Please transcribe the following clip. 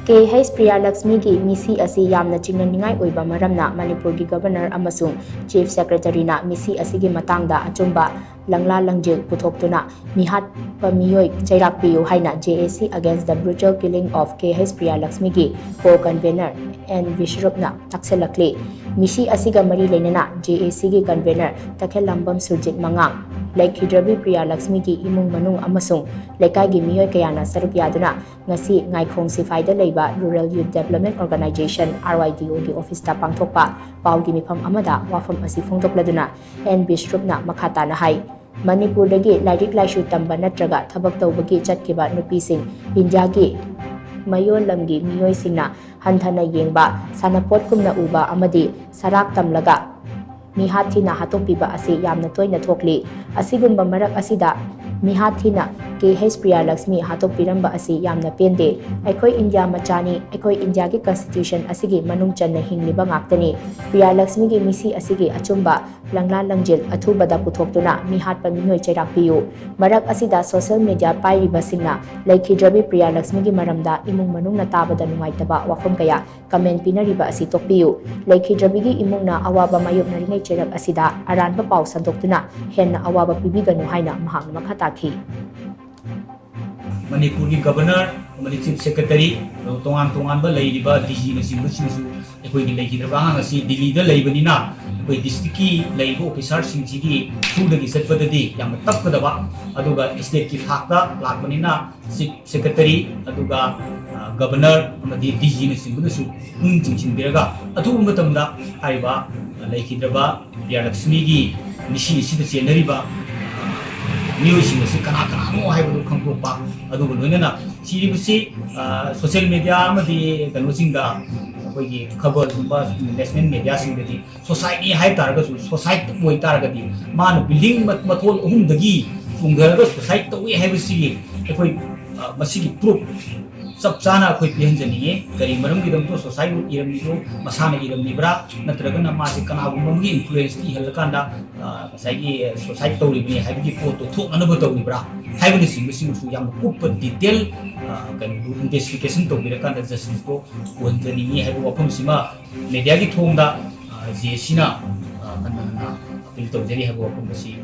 KH PRIYALUXMI ki MEESHI asi yamna CHINGNANINGAI OIBA MARAMNA Manipur ki Governor Amasung Chief Secretary na MEESHI asigi matangda Achumba Langla Langjin Puthoktuna MEEHATPA MEEOI CHEIRAK PIYU HAINA JAC against the brutal killing of KH PRIYALUXMI ki co-convenor and BISHRUP na TAKSHILLAKLI MEESHI asiga mari leinana JAC ki convenor Takhelambam Surjit Mangang Laikhidrabi PRIYALUXMI ki imung manung amasung Laikai gi miyoy kayana saruk yaduna ngasi ngaikong sifaida leiba Rural Youth Development Organization RYDO gi office ta pangthokpa pau gi mifam amada wafam asi phongtokladuna and BISHRUP na makhata na hai Manipur dagi lairik laishu tamba natraga thabak tawbagi chatkiba nupising India gi mayon lamgi miyoy singna hanthana yengba sanapot kumna uba amadi sarak tamlaga MEEHATHINA hatokpiba asi yamna toina thokli asigumba marak asida MEEHATHINA KH PRIYALUXMI hatokpiramba asi yamna pende aikoi India machani aikoi India gi constitution asigi manung channa hingliba ngaktani PRIYALUXMI gi MEESHI asigi Achumba Langla Langjin athubada puthoktuna MEEHATPA MEEOI CHEIRAK PIYU marak asida social media pairiba singna Laikhidrabi PRIYALUXMI gi maramda imung manung na tabada nungaitaba wafam kaya comment pinariba asi tokpiyu Laikhidrabi gi imungna awaba mayopnaringai CHEIRAK asida aranba pau sandoktuna henna awaba pibiganu haina mahakna makhataki Manipur ki Governor, Chief Secretary, tongan ba leiba DG na singsu ekoi gi leihidraba ngasi Delhi da leibanina ekoi district ki leibo officer singji through gi satpadadi yam tapkadaba aduga state ki thakta lakbanina Chief Secretary aduga Governor amadi DG na singsu jingsin biraga atu matamda haiba leihidraba PRIYALUXMI gi MEESHI sida chenariba MEEOI si kana mo haibu khangtopa adugo loinana siribusi social media amadi kanosinga akoigi khabar gumba national media singdadi society hai taraga society moi taragadi man building mathol ahumdagi tungdaraga society to haibusi akoi masigi proof sab chana akoi pihanjani kari maram gi damto society iramnido masana iramnibra natraga na masi kana gumbi influence ti halakanda saigi society to ribni haigi photo thok anaba to ribra haibani sing su yam kup detail kan investigation to birakanda justice to wanjani haibu wapum sima media gi thongda jesina apil to jari haibu wapum si